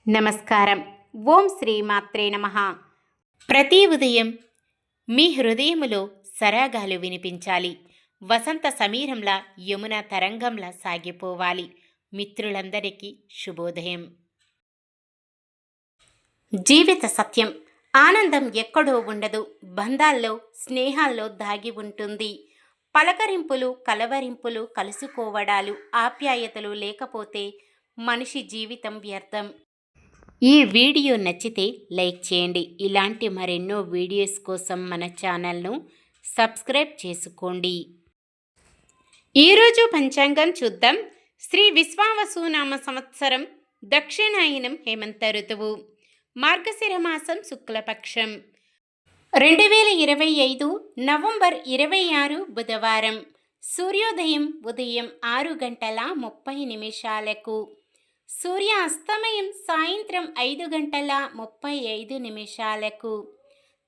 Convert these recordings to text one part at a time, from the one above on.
నమస్కారం. ఓం శ్రీ మాత్రే నమః. ప్రతి ఉదయం మీ హృదయములో సరాగాలు వినిపించాలి. వసంత సమీరంలా యమున తరంగంలా సాగిపోవాలి. మిత్రులందరికీ శుభోదయం. జీవిత సత్యం. ఆనందం ఎక్కడో ఉండదు, బంధాల్లో స్నేహాల్లో దాగి ఉంటుంది. పలకరింపులు కలవరింపులు కలుసుకోవడాలు ఆప్యాయతలు లేకపోతే మనిషి జీవితం వ్యర్థం. ఈ వీడియో నచ్చితే లైక్ చేయండి. ఇలాంటి మరెన్నో వీడియోస్ కోసం మన ఛానల్ను సబ్స్క్రైబ్ చేసుకోండి. ఈరోజు పంచాంగం చూద్దాం. శ్రీ విశ్వావసునామ సంవత్సరం, దక్షిణాయనం హేమంత ఋతువు, మార్గశిర మాసం శుక్లపక్షం, 2025 నవంబర్ 26 బుధవారం. సూర్యోదయం ఉదయం 6:30 సూర్య అస్తమయం సాయంత్రం 5:35.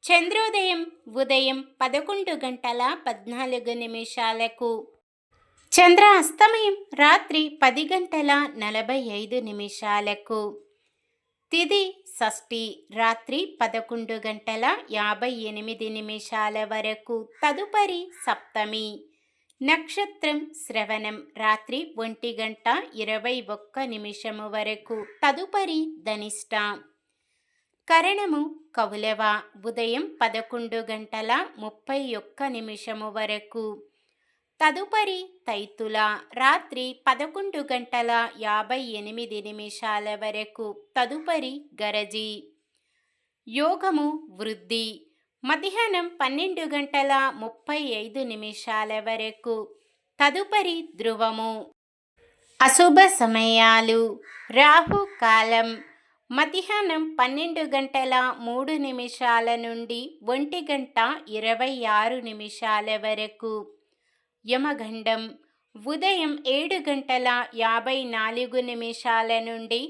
చంద్రోదయం ఉదయం 11:14. చంద్ర అస్తమయం రాత్రి 10:45. తిథి షష్ఠి రాత్రి 11:58 వరకు. తదుపరి సప్తమి. నక్షత్రం శ్రవణం రాత్రి 1:21 వరకు. తదుపరి ధనిష్ట. కరణము కౌలవ ఉదయం 11:31 వరకు. తదుపరి తైతుల రాత్రి 11:58 వరకు. తదుపరి గరజి. యోగము వృద్ధి మధ్యాహ్నం 12:35 వరకు. తదుపరి ధ్రువము. అశుభ సమయాలు. రాహుకాలం మధ్యాహ్నం 12:03 నుండి 1:26 వరకు. యమగండం ఉదయం 7:54 నుండి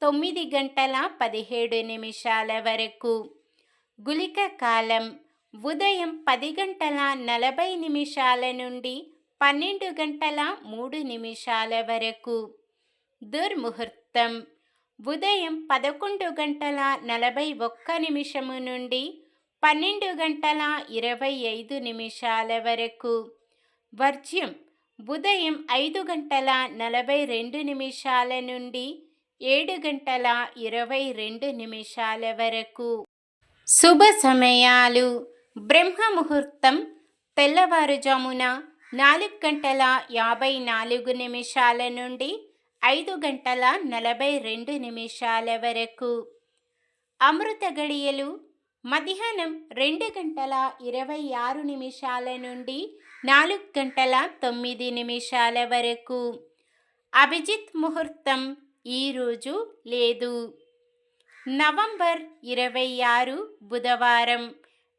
9:17 వరకు. గుళిక కాలం ఉదయం 10:40 నుండి 12:03 వరకు. దుర్ముహూర్తం ఉదయం 11:41 నుండి 12:25 వరకు. వర్జ్యం ఉదయం 5:42 నుండి 7:22 వరకు. శుభ సమయాలు. బ్రహ్మ ముహూర్తం తెల్లవారుజామున 4:54 నుండి 5:42 వరకు. అమృత గడియలు మధ్యాహ్నం 2:26 నుండి 4:09 వరకు. అభిజిత్ ముహూర్తం ఈరోజు లేదు. నవంబర్ 26 బుధవారం.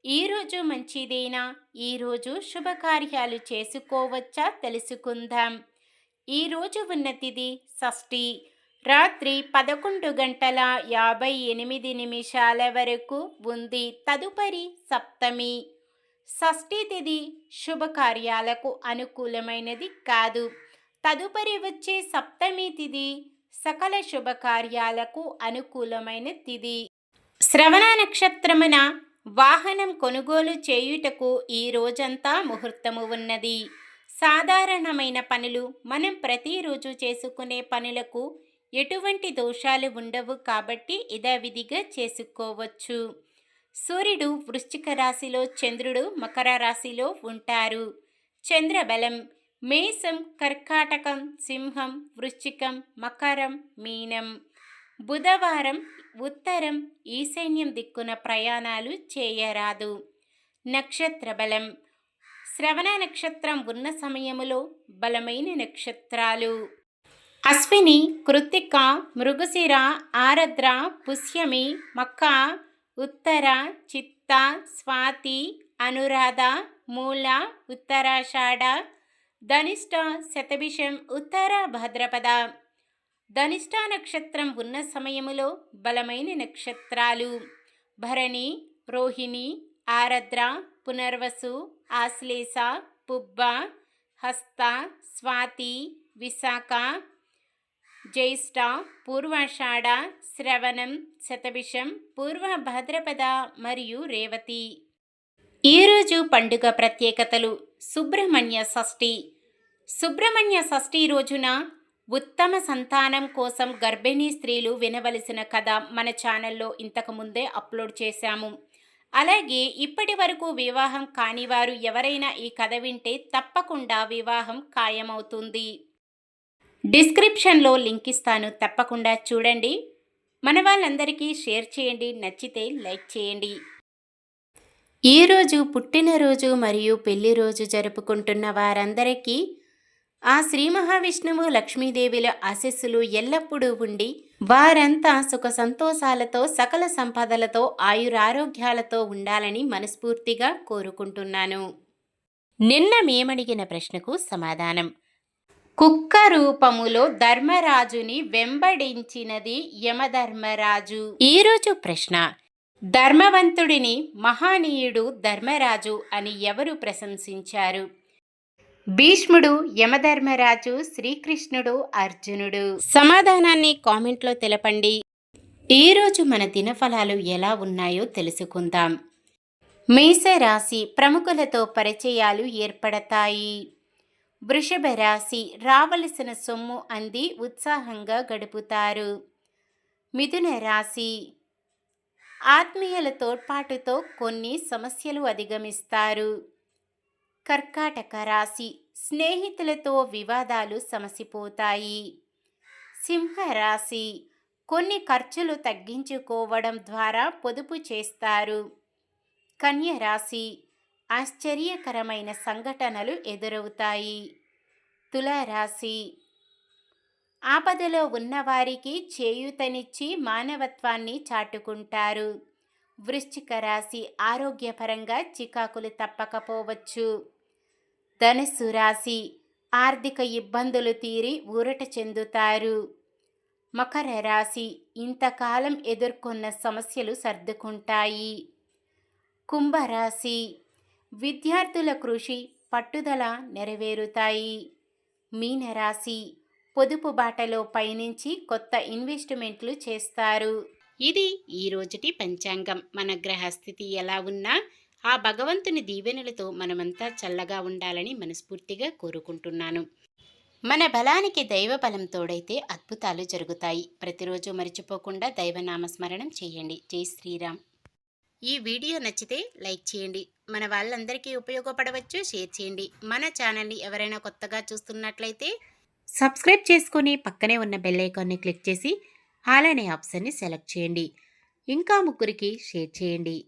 ఈరోజు మంచిదేనా? ఈరోజు శుభకార్యాలు చేసుకోవచ్చా తెలుసుకుందాం. ఈరోజు ఉన్న తిథి షష్ఠి రాత్రి 11:58 వరకు ఉంది. తదుపరి సప్తమి. షష్ఠి తిథి శుభకార్యాలకు అనుకూలమైనది కాదు. తదుపరి వచ్చే సప్తమి తిథి సకల శుభకార్యాలకు అనుకూలమైన తిథి. శ్రవణ నక్షత్రమున వాహనం కొనుగోలు చేయుటకు ఈ రోజంతా ముహూర్తము ఉన్నది. సాధారణమైన పనులు, మనం ప్రతిరోజు చేసుకునే పనులకు ఎటువంటి దోషాలు ఉండవు కాబట్టి యథావిధిగా చేసుకోవచ్చు. సూర్యుడు వృశ్చిక రాశిలో, చంద్రుడు మకర రాశిలో ఉంటారు. చంద్రబలం మేషం, కర్కాటకం, సింహం, వృశ్చికం, మకరం, మీనం. బుధవారం ఉత్తరం ఈశాన్యం దిక్కున ప్రయాణాలు చేయరాదు. నక్షత్ర బలం. శ్రవణ నక్షత్రం ఉన్న సమయములో బలమైన నక్షత్రాలు అశ్విని, కృత్తిక, మృగశిర, ఆరద్ర, పుష్యమి, మఖ, ఉత్తర, చిత్త, స్వాతి, అనురాధ, మూల, ఉత్తరాషాఢ, ధనిష్ట, శతభిషం, ఉత్తర భాద్రపద. ధనిష్ట నక్షత్రం ఉన్న సమయములో బలమైన నక్షత్రాలు భరణి, రోహిణి, ఆరద్ర, పునర్వసు, ఆశ్లేష, పుబ్బ, హస్త, స్వాతి, విశాఖ, జ్యేష్ఠ, పూర్వాషాఢ, శ్రవణం, శతభిషం, పూర్వ భాద్రపద మరియు రేవతి. ఈరోజు పండుగ ప్రత్యేకతలు. సుబ్రహ్మణ్య షష్ఠి. సుబ్రహ్మణ్య షష్ఠి రోజున ఉత్తమ సంతానం కోసం గర్భిణీ స్త్రీలు వినవలసిన కథ మన ఛానల్లో ఇంతకు ముందే అప్లోడ్ చేశాము. అలాగే ఇప్పటి వరకు వివాహం కానివారు ఎవరైనా ఈ కథ వింటే తప్పకుండా వివాహం ఖాయమవుతుంది. డిస్క్రిప్షన్లో లింక్ ఇస్తాను, తప్పకుండా చూడండి. మన వాళ్ళందరికీ షేర్ చేయండి, నచ్చితే లైక్ చేయండి. ఈరోజు పుట్టినరోజు మరియు పెళ్లి రోజు జరుపుకుంటున్న వారందరికీ ఆ శ్రీ మహావిష్ణువు లక్ష్మీదేవిల ఆశీస్సులు ఎల్లప్పుడూ ఉండి వారంతా సుఖ సంతోషాలతో సకల సంపదలతో ఆయురారోగ్యాలతో ఉండాలని మనస్ఫూర్తిగా కోరుకుంటున్నాను. నిన్న మేమడిగిన ప్రశ్నకు సమాధానం. కుక్క రూపములో ధర్మరాజుని వెంబడించినది యమధర్మరాజు. ఈరోజు ప్రశ్న. ధర్మవంతుడిని మహానీయుడు ధర్మరాజు అని ఎవరు ప్రశంసించారు? భీష్ముడు, యమధర్మరాజు, శ్రీకృష్ణుడు, అర్జునుడు. సమాధానాన్ని కామెంట్లో తెలపండి. ఈరోజు మన దినఫలాలు ఎలా ఉన్నాయో తెలుసుకుందాం. మేషరాశి, ప్రముఖులతో పరిచయాలు ఏర్పడతాయి. వృషభ రాశి, రావలసిన సొమ్ము అంది ఉత్సాహంగా గడుపుతారు. మిథున రాశి, ఆత్మీయుల తోడ్పాటుతో కొన్ని సమస్యలు అధిగమిస్తారు. కర్కాటక రాశి, స్నేహితులతో వివాదాలు సమసిపోతాయి. సింహరాశి, కొన్ని ఖర్చులు తగ్గించుకోవడం ద్వారా పొదుపు చేస్తారు. కన్య రాశి, ఆశ్చర్యకరమైన సంఘటనలు ఎదురవుతాయి. తులారాశి, ఆపదలో ఉన్నవారికి చేయూతనిచ్చి మానవత్వాన్ని చాటుకుంటారు. వృశ్చిక రాశి, ఆరోగ్యపరంగా చికాకులు తప్పకపోవచ్చు. ధనుస్సు రాశి, ఆర్థిక ఇబ్బందులు తీరి ఊరట చెందుతారు. మకర రాశి, ఇంతకాలం ఎదుర్కొన్న సమస్యలు సర్దుకుంటాయి. కుంభరాశి, విద్యార్థుల కృషి పట్టుదల నెరవేరుతాయి. మీనరాశి, పొదుపు బాటలో పయనించి కొత్త ఇన్వెస్ట్మెంట్లు చేస్తారు. ఇది ఈ రోజుటి పంచాంగం. మన గ్రహస్థితి ఎలా ఉన్నా ఆ భగవంతుని దీవెనలతో మనమంతా చల్లగా ఉండాలని మనస్ఫూర్తిగా కోరుకుంటున్నాను. మన బలానికి దైవ బలం తోడైతే అద్భుతాలు జరుగుతాయి. ప్రతిరోజు మర్చిపోకుండా దైవనామస్మరణం చేయండి. జై శ్రీరామ్. ఈ వీడియో నచ్చితే లైక్ చేయండి. మన వాళ్ళందరికీ ఉపయోగపడవచ్చు, షేర్ చేయండి. మన ఛానల్ని ఎవరైనా కొత్తగా చూస్తున్నట్లయితే సబ్స్క్రైబ్ చేసుకొని పక్కనే ఉన్న బెల్ ఐకాన్ని క్లిక్ చేసి ఆల్ అనే ఆప్షన్ని సెలెక్ట్ చేయండి. ఇంకా ముగ్గురికి షేర్ చేయండి.